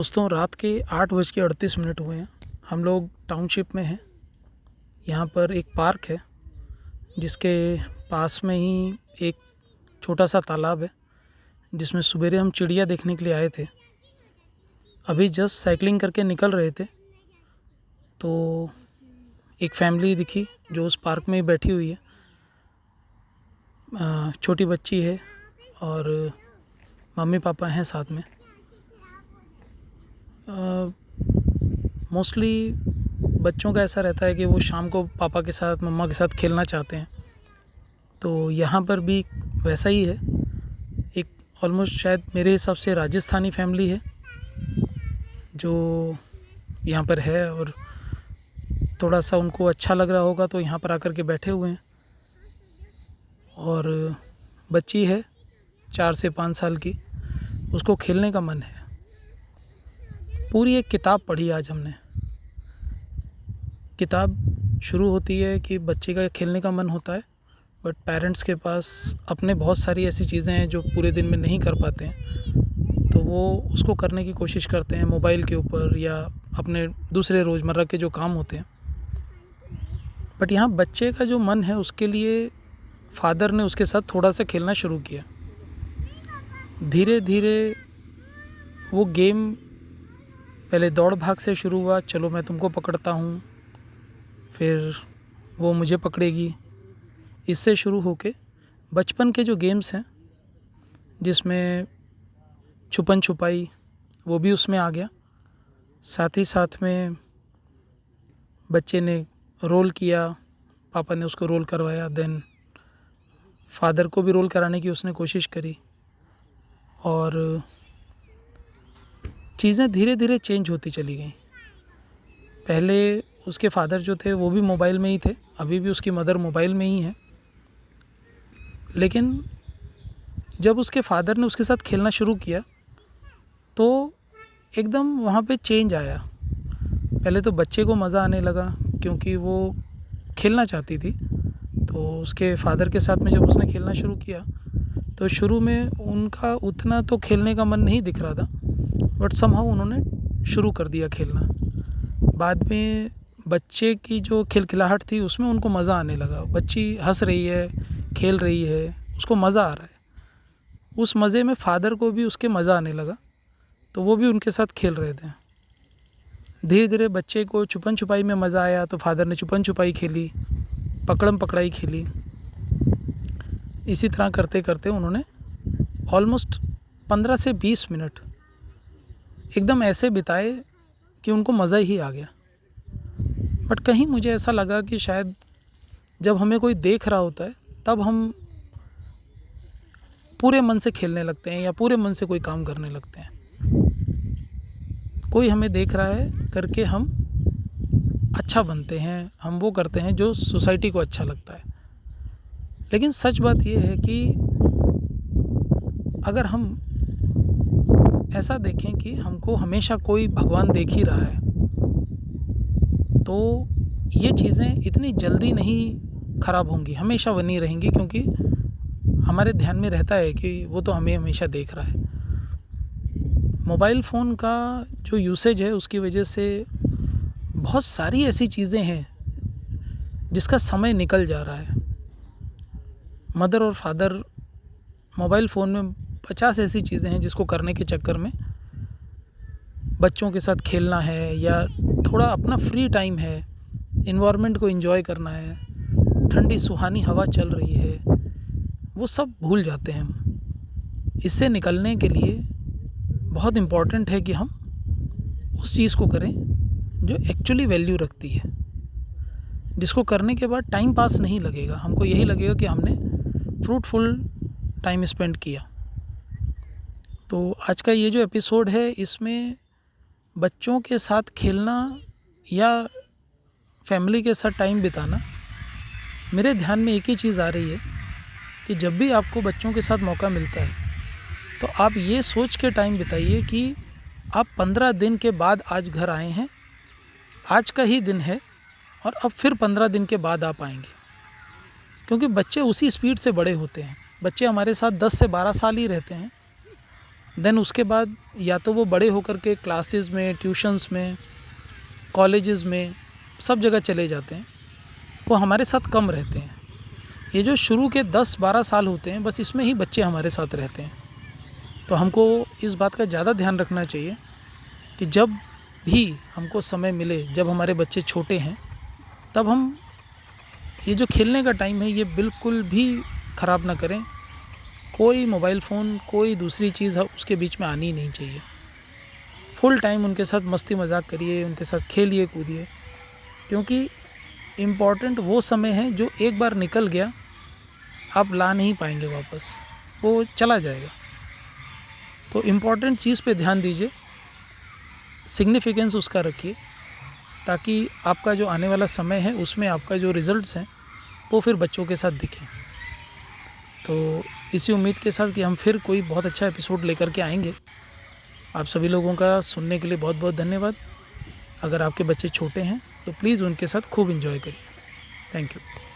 दोस्तों रात के 8:38 हुए हैं। हम लोग टाउनशिप में हैं। यहाँ पर एक पार्क है जिसके पास में ही एक छोटा सा तालाब है जिसमें सवेरे हम चिड़िया देखने के लिए आए थे। अभी जस्ट साइकिलिंग करके निकल रहे थे तो एक फैमिली दिखी जो उस पार्क में ही बैठी हुई है। छोटी बच्ची है और मम्मी पापा हैं साथ में। मोस्टली बच्चों का ऐसा रहता है कि वो शाम को पापा के साथ मम्मा के साथ खेलना चाहते हैं, तो यहाँ पर भी वैसा ही है। एक ऑलमोस्ट शायद मेरे हिसाब से राजस्थानी फैमिली है जो यहाँ पर है और थोड़ा सा उनको अच्छा लग रहा होगा तो यहाँ पर आकर के बैठे हुए हैं। और बच्ची है 4 से 5 साल की, उसको खेलने का मन है। पूरी एक किताब पढ़ी आज हमने। किताब शुरू होती है कि बच्चे का खेलने का मन होता है, बट पेरेंट्स के पास अपने बहुत सारी ऐसी चीज़ें हैं जो पूरे दिन में नहीं कर पाते हैं, तो वो उसको करने की कोशिश करते हैं मोबाइल के ऊपर या अपने दूसरे रोज़मर्रा के जो काम होते हैं। बट यहाँ बच्चे का जो मन है उसके लिए फादर ने उसके साथ थोड़ा सा खेलना शुरू किया। धीरे धीरे वो गेम पहले दौड़ भाग से शुरू हुआ, चलो मैं तुमको पकड़ता हूँ, फिर वो मुझे पकड़ेगी। इससे शुरू होके बचपन के जो गेम्स हैं जिसमें छुपन छुपाई वो भी उसमें आ गया। साथ ही साथ में बच्चे ने रोल किया, पापा ने उसको रोल करवाया, देन फादर को भी रोल कराने की उसने कोशिश करी और चीज़ें धीरे धीरे चेंज होती चली गई। पहले उसके फादर जो थे वो भी मोबाइल में ही थे, अभी भी उसकी मदर मोबाइल में ही है। लेकिन जब उसके फादर ने उसके साथ खेलना शुरू किया तो एकदम वहाँ पे चेंज आया। पहले तो बच्चे को मज़ा आने लगा क्योंकि वो खेलना चाहती थी, तो उसके फादर के साथ में जब उसने खेलना शुरू किया तो शुरू में उनका उतना तो खेलने का मन नहीं दिख रहा था, बट समहाउ उन्होंने शुरू कर दिया खेलना। बाद में बच्चे की जो खिलखिलाहट थी उसमें उनको मज़ा आने लगा। बच्ची हंस रही है, खेल रही है, उसको मज़ा आ रहा है। उस मज़े में फादर को भी उसके मज़ा आने लगा, तो वो भी उनके साथ खेल रहे थे। धीरे धीरे बच्चे को छुपन छुपाई में मज़ा आया तो फादर ने छुपन छुपाई खेली, पकड़म पकड़ाई खेली। इसी तरह करते करते उन्होंने ऑलमोस्ट 15 से 20 मिनट एकदम ऐसे बिताए कि उनको मज़ा ही आ गया। बट कहीं मुझे ऐसा लगा कि शायद जब हमें कोई देख रहा होता है तब हम पूरे मन से खेलने लगते हैं या पूरे मन से कोई काम करने लगते हैं। कोई हमें देख रहा है करके हम अच्छा बनते हैं, हम वो करते हैं जो सोसाइटी को अच्छा लगता है। लेकिन सच बात ये है कि अगर हम ऐसा देखें कि हमको हमेशा कोई भगवान देख ही रहा है, तो ये चीज़ें इतनी जल्दी नहीं ख़राब होंगी, हमेशा बनी रहेंगी, क्योंकि हमारे ध्यान में रहता है कि वो तो हमें हमेशा देख रहा है। मोबाइल फ़ोन का जो यूसेज है उसकी वजह से बहुत सारी ऐसी चीज़ें हैं जिसका समय निकल जा रहा है। मदर और फादर मोबाइल फ़ोन में 50 ऐसी चीज़ें हैं जिसको करने के चक्कर में बच्चों के साथ खेलना है या थोड़ा अपना फ्री टाइम है, इन्वायरमेंट को एंजॉय करना है, ठंडी सुहानी हवा चल रही है, वो सब भूल जाते हैं हम। इससे निकलने के लिए बहुत इम्पॉर्टेंट है कि हम उस चीज़ को करें जो एक्चुअली वैल्यू रखती है, जिसको करने के बाद टाइम पास नहीं लगेगा, हमको यही लगेगा कि हमने फ्रूटफुल टाइम स्पेंड किया। तो आज का ये जो एपिसोड है इसमें बच्चों के साथ खेलना या फैमिली के साथ टाइम बिताना, मेरे ध्यान में एक ही चीज़ आ रही है कि जब भी आपको बच्चों के साथ मौका मिलता है तो आप ये सोच के टाइम बिताइए कि आप 15 दिन के बाद आज घर आए हैं, आज का ही दिन है और अब फिर 15 दिन के बाद आप आएंगे। क्योंकि बच्चे उसी स्पीड से बड़े होते हैं। बच्चे हमारे साथ 10 से 12 साल ही रहते हैं देन उसके बाद या तो वो बड़े होकर के क्लासेस में, ट्यूशन्स में, कॉलेजेस में, सब जगह चले जाते हैं, वो हमारे साथ कम रहते हैं। ये जो शुरू के 10-12 साल होते हैं, बस इसमें ही बच्चे हमारे साथ रहते हैं। तो हमको इस बात का ज़्यादा ध्यान रखना चाहिए कि जब भी हमको समय मिले, जब हमारे बच्चे छोटे हैं, तब हम ये जो खेलने का टाइम है ये बिल्कुल भी ख़राब ना करें। कोई मोबाइल फ़ोन, कोई दूसरी चीज़ उसके बीच में आनी ही नहीं चाहिए। फुल टाइम उनके साथ मस्ती मजाक करिए, उनके साथ खेलिए कूदिए, क्योंकि इम्पॉर्टेंट वो समय है जो एक बार निकल गया आप ला नहीं पाएंगे वापस, वो चला जाएगा। तो इम्पॉर्टेंट चीज़ पे ध्यान दीजिए, सिग्निफिकेंस उसका रखिए, ताकि आपका जो आने वाला समय है उसमें आपका जो रिज़ल्ट्स हैं वो फिर बच्चों के साथ दिखें। तो इसी उम्मीद के साथ कि हम फिर कोई बहुत अच्छा एपिसोड लेकर के आएंगे। आप सभी लोगों का सुनने के लिए बहुत बहुत धन्यवाद। अगर आपके बच्चे छोटे हैं तो प्लीज़ उनके साथ खूब एंजॉय करिए। Thank you.